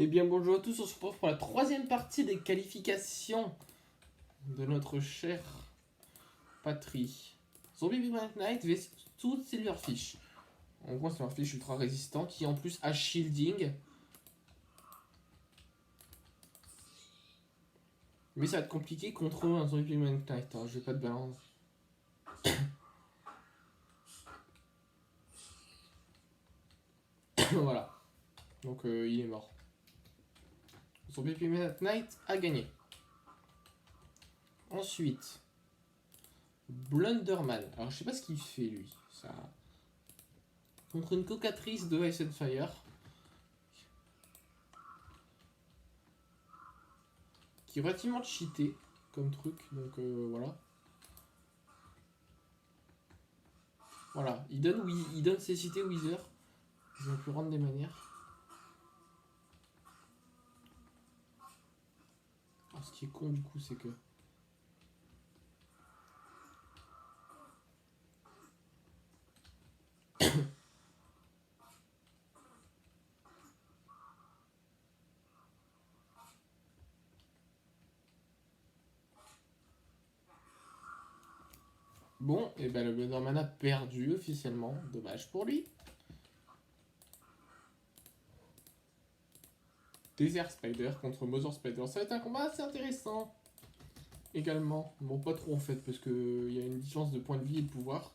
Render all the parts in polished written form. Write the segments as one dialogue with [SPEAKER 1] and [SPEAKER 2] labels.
[SPEAKER 1] Eh bien bonjour à tous, on se retrouve pour la troisième partie des qualifications de notre cher patrie. Zombie Big Bang Knight vs tout Silverfish. En gros, Silverfish ultra résistant qui en plus a shielding. Mais ça va être compliqué contre un Zombie Big Bang Knight, hein. Je vais pas de balance. Voilà. Donc il est mort. Zombie Big Bang Knight a gagné. Ensuite, Blunderman. Alors je sais pas ce qu'il fait lui. Ça... Contre une cocatrice de Ice and Fire. Qui est relativement cheaté comme truc. Donc voilà. Voilà. Il donne ses cités Wither. Ils ont pu rendre des manières. Alors ce qui est con du coup c'est que... Bon, et ben le Blunderman a perdu officiellement. Dommage pour lui. Desert Spider contre Mother Spider. Ça va être un combat assez intéressant. Également. Bon, pas trop en fait, parce qu'il y a une différence de point de vie et de pouvoir.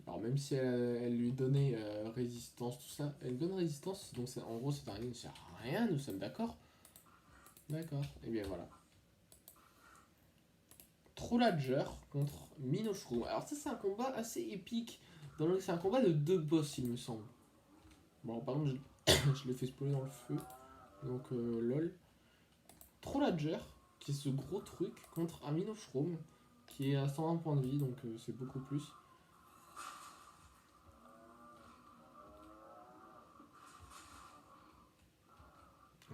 [SPEAKER 1] Alors même si elle lui donnait résistance, tout ça, elle donne résistance, donc en gros cette araignée ne sert à rien, nous sommes d'accord. D'accord, et bien voilà. Trollager contre Minoshroom. Alors ça c'est un combat assez épique, c'est un combat de deux boss il me semble. Bon par contre je l'ai fait spoiler dans le feu, donc lol. Trollager, qui est ce gros truc, contre un Minoshroom, qui est à 120 points de vie, donc c'est beaucoup plus.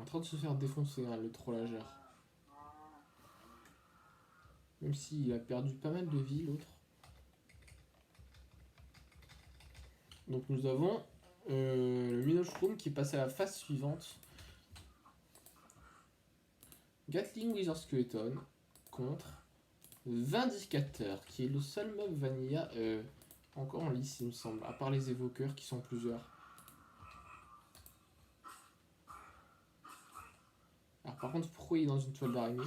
[SPEAKER 1] En train de se faire défoncer, hein, le Trollager. Même s'il a perdu pas mal de vie, l'autre. Donc nous avons le Minoshroom qui passe à la phase suivante. Gatling Wither Skeleton contre Vindicateur, qui est le seul mob vanilla encore en lice, il me semble, à part les évoqueurs qui sont plusieurs. Alors par contre, pourquoi il est dans une toile d'araignée?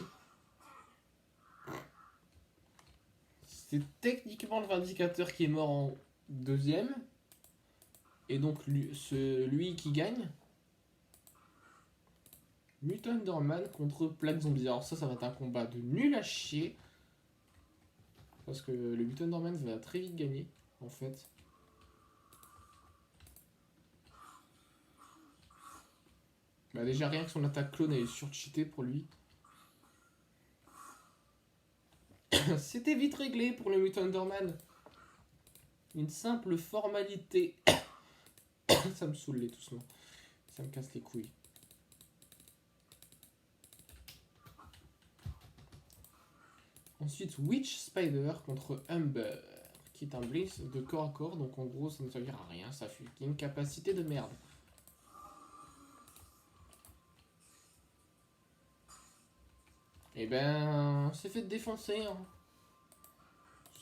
[SPEAKER 1] C'est techniquement le Vindicateur qui est mort en deuxième. Et donc lui qui gagne. Mutant Dorman contre Plague Zombie. Alors ça va être un combat de nul à chier. Parce que le Mutant Dorman va très vite gagner, en fait. Bah déjà rien que son attaque clone est surcheatée pour lui. C'était vite réglé pour le Mutant Dorman. Une simple formalité. Ça me saoule les doucement. Ça me casse les couilles. Ensuite, Witch Spider contre Humber, qui est un blitz de corps à corps, donc en gros ça ne servira à rien, ça fait une capacité de merde. Et ben, c'est fait défoncer. Hein.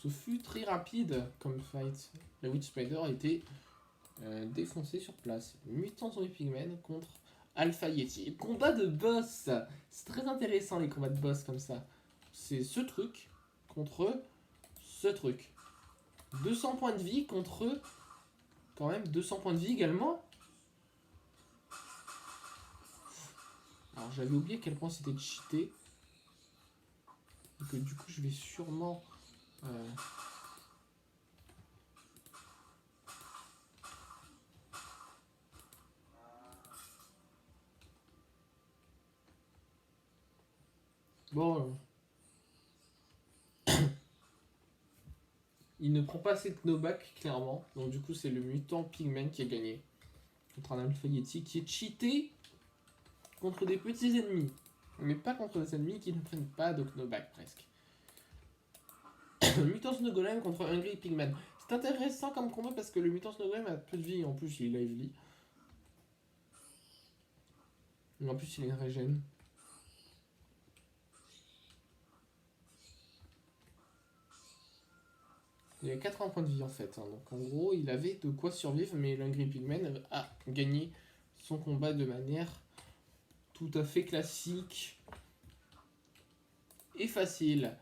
[SPEAKER 1] Ce fut très rapide comme fight. La Witch Spider a été défoncée sur place. Mutant Zombie Pigman contre Alpha Yeti. Combat de boss. C'est très intéressant les combats de boss comme ça. C'est ce truc contre ce truc. 200 points de vie contre quand même 200 points de vie également. Alors j'avais oublié à quel point c'était cheaté. Et que du coup je vais sûrement... Bon... Il ne prend pas assez de knockback clairement. Donc du coup c'est le mutant Pigman qui a gagné. Contre un Alpha Yeti qui est cheaté contre des petits ennemis. Mais pas contre des ennemis qui ne prennent pas de knockback presque. Mutant Snow Golem contre Hungry Pigman. C'est intéressant comme combat parce que le mutant Snowgame a peu de vie. En plus, il est lively. Mais en plus, il est une régène. Il a 80 points de vie en fait. Hein. Donc en gros, il avait de quoi survivre. Mais l'Angry Pigman a gagné son combat de manière tout à fait classique et facile.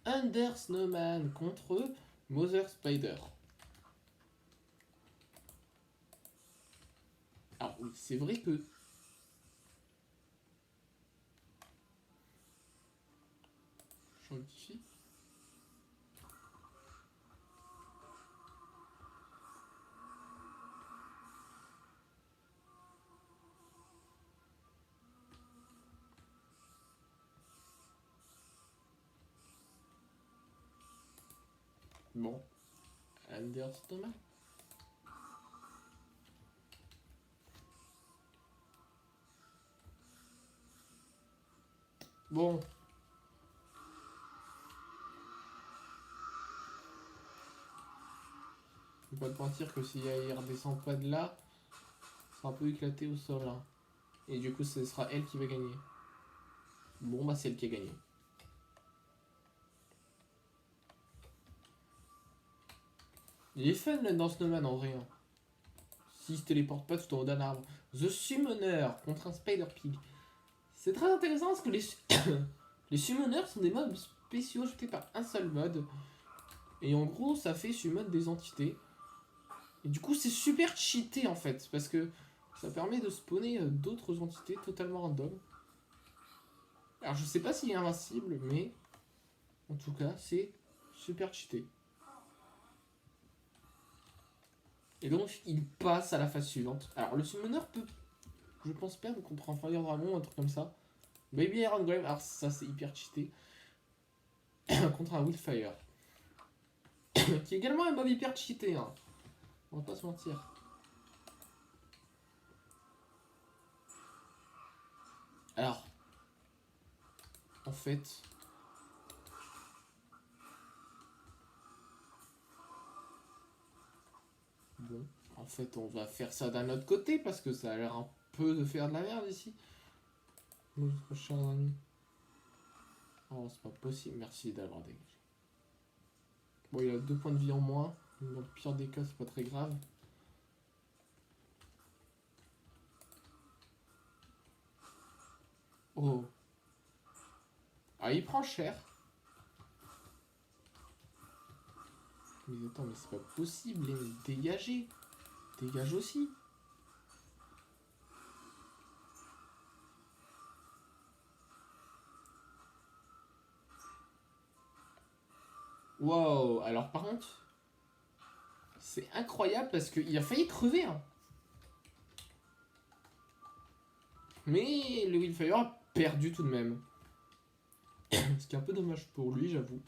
[SPEAKER 1] Under Snowman contre Mother Spider. Alors oui, c'est vrai que... Je rectifie. Bon. Under Snowman. Bon. Je vais pas te mentir que si il redescend pas de là, ça sera un peu éclaté au sol. Hein. Et du coup, ce sera elle qui va gagner. Bon, bah c'est elle qui a gagné. Il est fun là dans Snowman en vrai. Hein. S'il se téléporte pas tout en haut d'un arbre. The Summoner contre un Spider Pig. C'est très intéressant parce que les Summoners sont des mobs spéciaux ajoutés par un seul mode. Et en gros, ça fait summon des entités. Et du coup, c'est super cheaté en fait. Parce que ça permet de spawner d'autres entités totalement random. Alors, je sais pas s'il est invincible, mais en tout cas, c'est super cheaté. Et donc, il passe à la phase suivante. Alors, le Summoner peut, je pense, perdre contre un Fire Dragon, un truc comme ça. Baby Iron Golem, alors ça, c'est hyper cheaté. Contre un Willfire. Qui est également un mob hyper cheaté. Hein. On va pas se mentir. Alors, en fait, bon, en fait, on va faire ça d'un autre côté parce que ça a l'air un peu de faire de la merde ici. Notre cher ami. Oh, c'est pas possible. Merci d'avoir dégagé. Bon, il a 2 points de vie en moins. Dans le pire des cas, c'est pas très grave. Oh. Ah, il prend cher. Mais attends, mais c'est pas possible. Dégagez. Dégage aussi. Wow. Alors, par contre, c'est incroyable parce qu'il a failli crever. Hein. Mais le Willfire a perdu tout de même. Ce qui est un peu dommage pour lui, j'avoue.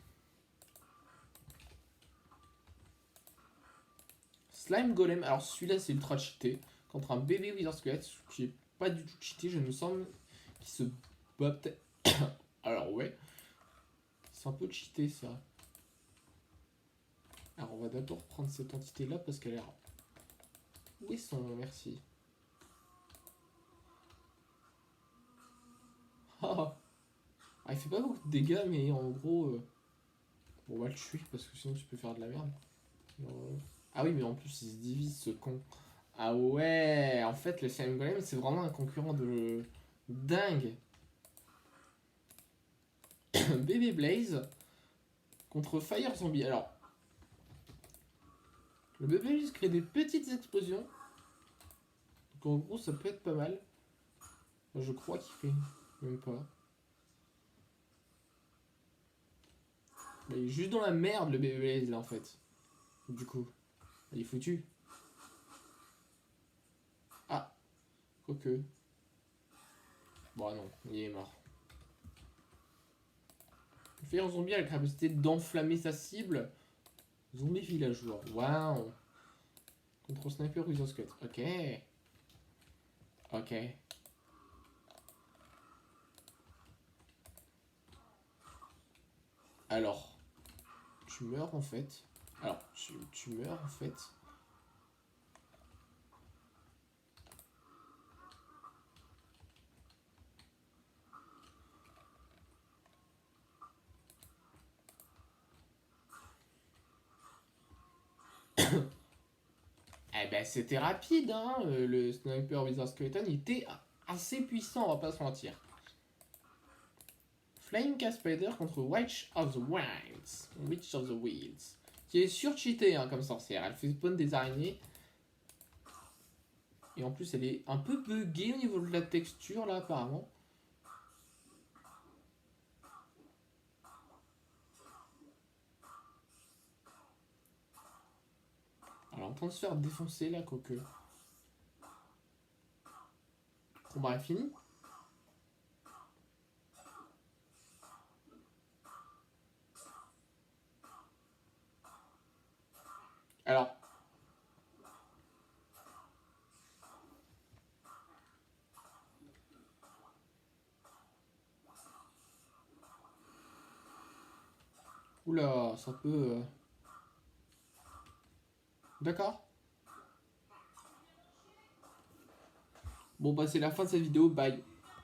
[SPEAKER 1] Slime Golem, alors celui-là c'est ultra cheaté. Contre un bébé Wither Squelette, qui est pas du tout cheaté, je me semble, qui se bat peut-être. Alors ouais. C'est un peu cheaté ça. Alors on va d'abord prendre cette entité-là parce qu'elle a l'air... Où est son... Merci. Ah, il fait pas beaucoup de dégâts, mais en gros... Bon, on va le tuer parce que sinon tu peux faire de la merde. Ah oui, mais en plus il se divise ce con. Ah ouais, en fait le Slime Golem c'est vraiment un concurrent de dingue. Bébé Blaze contre Fire Zombie. Alors, le bébé Blaze crée des petites explosions. Donc en gros ça peut être pas mal. Je crois qu'il fait même pas. Il est juste dans la merde le bébé Blaze là en fait. Du coup, il est foutu. Ah, quoique. Bon non, il est mort. Fire Zombie a la capacité d'enflammer sa cible. Zombie villageois. Waouh. Contre Sniper Wither Squelette. Ok. Ok. Alors. Tu meurs en fait. Alors, tu meurs en fait. Eh ben, c'était rapide, hein. Le sniper Wither Skeleton, il était assez puissant, on va pas se mentir. Flying Cat Spider contre Witch of the Wilds. Witch of the Wilds. Qui est surcheatée hein, comme sorcière. Elle fait spawn des araignées. Et en plus, elle est un peu buggée au niveau de la texture, là, apparemment. Alors, en train de se faire défoncer, là, quoique. Combat est fini. Alors. Oula, ça peut... D'accord. Bon, bah, c'est la fin de cette vidéo. Bye.